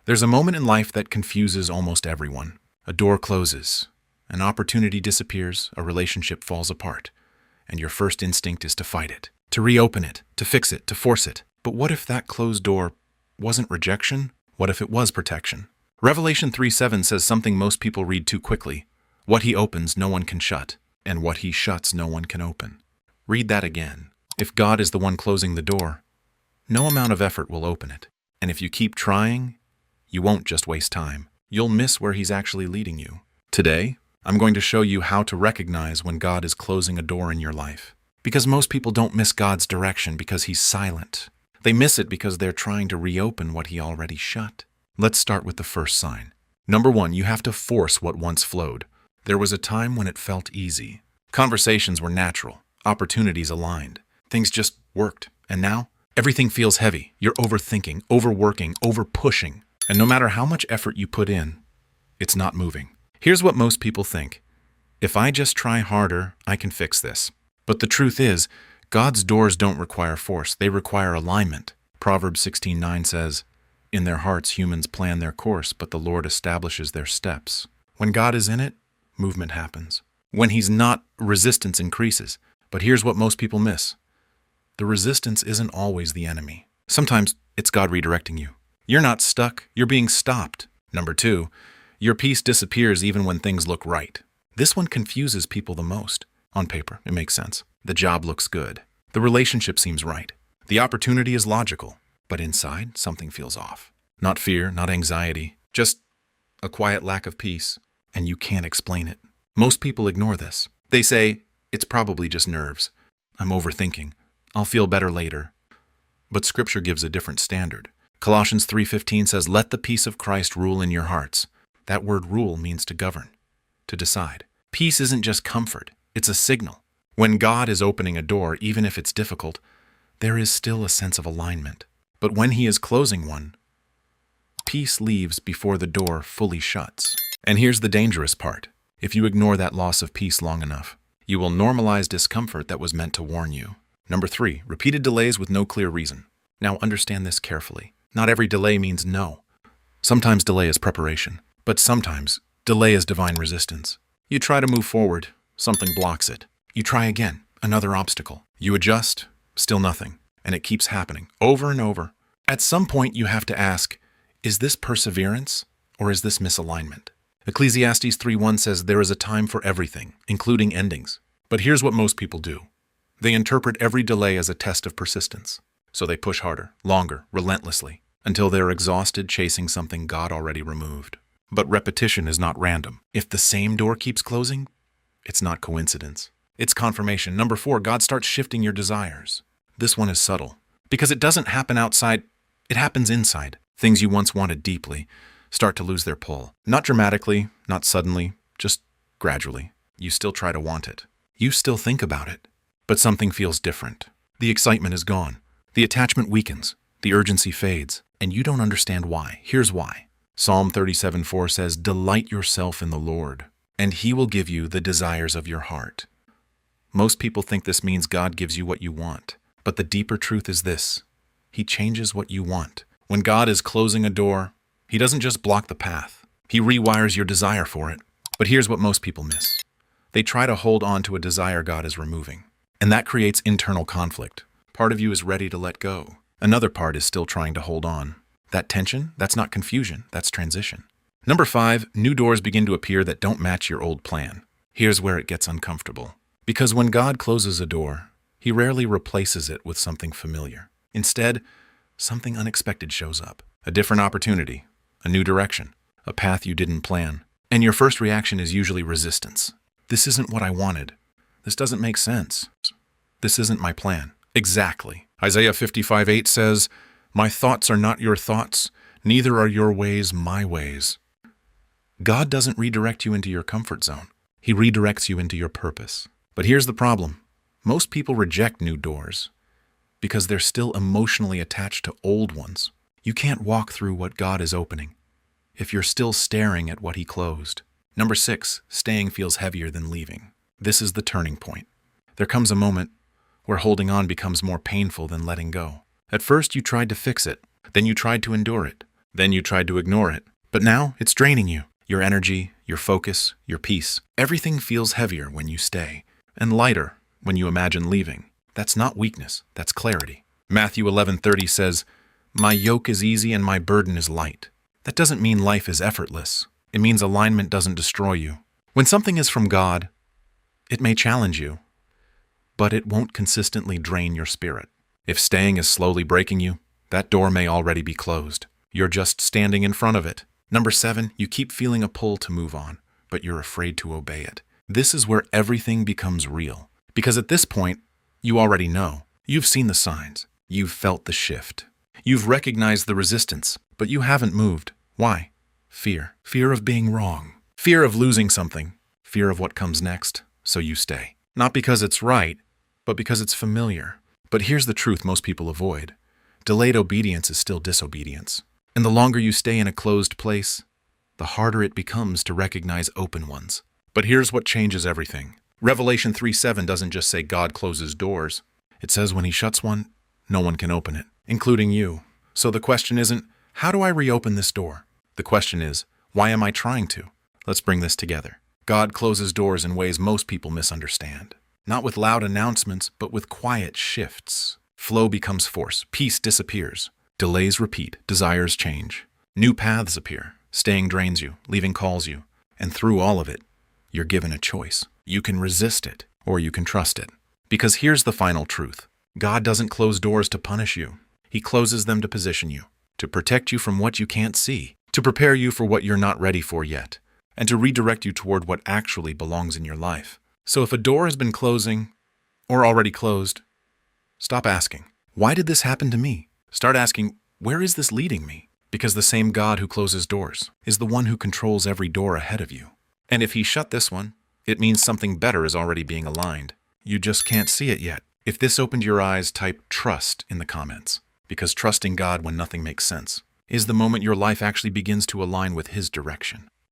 There's a moment in life that confuses almost everyone. A door closes, an opportunity disappears, a relationship falls apart, and your first instinct is to fight it, to reopen it, to fix it, to force it. But what if that closed door wasn't rejection? What if it was protection? Revelation 3:7 says something most people read too quickly. What he opens, no one can shut, and what he shuts, no one can open. Read that again. If God is the one closing the door, no amount of effort will open it. And if you keep trying, you won't just waste time. You'll miss where he's actually leading you. Today, I'm going to show you how to recognize when God is closing a door in your life. Because most people don't miss God's direction because he's silent. They miss it because they're trying to reopen what he already shut. Let's start with the first sign. Number 1, you have to force what once flowed. There was a time when it felt easy. Conversations were natural. Opportunities aligned. Things just worked. And now, everything feels heavy. You're overthinking, overworking, overpushing. And no matter how much effort you put in, it's not moving. Here's what most people think. If I just try harder, I can fix this. But the truth is, God's doors don't require force. They require alignment. Proverbs 16:9 says, "In their hearts humans plan their course, but the Lord establishes their steps." When God is in it, movement happens. When he's not, resistance increases. But here's what most people miss. The resistance isn't always the enemy. Sometimes it's God redirecting you. You're not stuck, you're being stopped. Number 2, your peace disappears even when things look right. This one confuses people the most. On paper, it makes sense. The job looks good. The relationship seems right. The opportunity is logical. But inside, something feels off. Not fear, not anxiety, just a quiet lack of peace. And you can't explain it. Most people ignore this. They say, it's probably just nerves. I'm overthinking. I'll feel better later. But Scripture gives a different standard. Colossians 3:15 says, "Let the peace of Christ rule in your hearts." That word rule means to govern, to decide. Peace isn't just comfort, it's a signal. When God is opening a door, even if it's difficult, there is still a sense of alignment. But when he is closing one, peace leaves before the door fully shuts. And here's the dangerous part. If you ignore that loss of peace long enough, you will normalize discomfort that was meant to warn you. Number 3, repeated delays with no clear reason. Now understand this carefully. Not every delay means no. Sometimes delay is preparation, but sometimes delay is divine resistance. You try to move forward, something blocks it. You try again, another obstacle. You adjust, still nothing. And it keeps happening over and over. At some point you have to ask, is this perseverance or is this misalignment? Ecclesiastes 3:1 says there is a time for everything, including endings. But here's what most people do. They interpret every delay as a test of persistence. So they push harder, longer, relentlessly, until they're exhausted chasing something God already removed. But repetition is not random. If the same door keeps closing, it's not coincidence. It's confirmation. Number 4, God starts shifting your desires. This one is subtle. Because it doesn't happen outside, it happens inside. Things you once wanted deeply start to lose their pull. Not dramatically, not suddenly, just gradually. You still try to want it. You still think about it. But something feels different. The excitement is gone. The attachment weakens. The urgency fades. And you don't understand why. Here's why. Psalm 37:4 says, "Delight yourself in the Lord, and he will give you the desires of your heart." Most people think this means God gives you what you want. But the deeper truth is this. He changes what you want. When God is closing a door, he doesn't just block the path. He rewires your desire for it. But here's what most people miss. They try to hold on to a desire God is removing. And that creates internal conflict. Part of you is ready to let go. Another part is still trying to hold on. That tension, that's not confusion, that's transition. Number 5, new doors begin to appear that don't match your old plan. Here's where it gets uncomfortable. Because when God closes a door, he rarely replaces it with something familiar. Instead, something unexpected shows up. A different opportunity, a new direction, a path you didn't plan. And your first reaction is usually resistance. This isn't what I wanted. This doesn't make sense. This isn't my plan. Exactly. Isaiah 55:8 says, "My thoughts are not your thoughts, neither are your ways my ways." God doesn't redirect you into your comfort zone. He redirects you into your purpose. But here's the problem. Most people reject new doors because they're still emotionally attached to old ones. You can't walk through what God is opening if you're still staring at what he closed. Number 6, staying feels heavier than leaving. This is the turning point. There comes a moment where holding on becomes more painful than letting go. At first, you tried to fix it. Then you tried to endure it. Then you tried to ignore it. But now it's draining you. Your energy, your focus, your peace. Everything feels heavier when you stay, and lighter when you imagine leaving. That's not weakness, that's clarity. Matthew 11:30 says, "My yoke is easy and my burden is light." That doesn't mean life is effortless. It means alignment doesn't destroy you. When something is from God, it may challenge you, but it won't consistently drain your spirit. If staying is slowly breaking you, that door may already be closed. You're just standing in front of it. Number 7, you keep feeling a pull to move on, but you're afraid to obey it. This is where everything becomes real. Because at this point, you already know. You've seen the signs. You've felt the shift. You've recognized the resistance, but you haven't moved. Why? Fear. Fear of being wrong. Fear of losing something. Fear of what comes next. So you stay. Not because it's right, but because it's familiar. But here's the truth most people avoid. Delayed obedience is still disobedience. And the longer you stay in a closed place, the harder it becomes to recognize open ones. But here's what changes everything. Revelation 3:7 doesn't just say God closes doors. It says when he shuts one, no one can open it, including you. So the question isn't, how do I reopen this door? The question is, why am I trying to? Let's bring this together. God closes doors in ways most people misunderstand. Not with loud announcements, but with quiet shifts. Flow becomes force. Peace disappears. Delays repeat. Desires change. New paths appear. Staying drains you. Leaving calls you. And through all of it, you're given a choice. You can resist it, or you can trust it. Because here's the final truth. God doesn't close doors to punish you. He closes them to position you, to protect you from what you can't see, to prepare you for what you're not ready for yet, and to redirect you toward what actually belongs in your life. So if a door has been closing, or already closed, stop asking, why did this happen to me? Start asking, where is this leading me? Because the same God who closes doors is the one who controls every door ahead of you. And if he shut this one, it means something better is already being aligned. You just can't see it yet. If this opened your eyes, type trust in the comments. Because trusting God when nothing makes sense is the moment your life actually begins to align with his direction.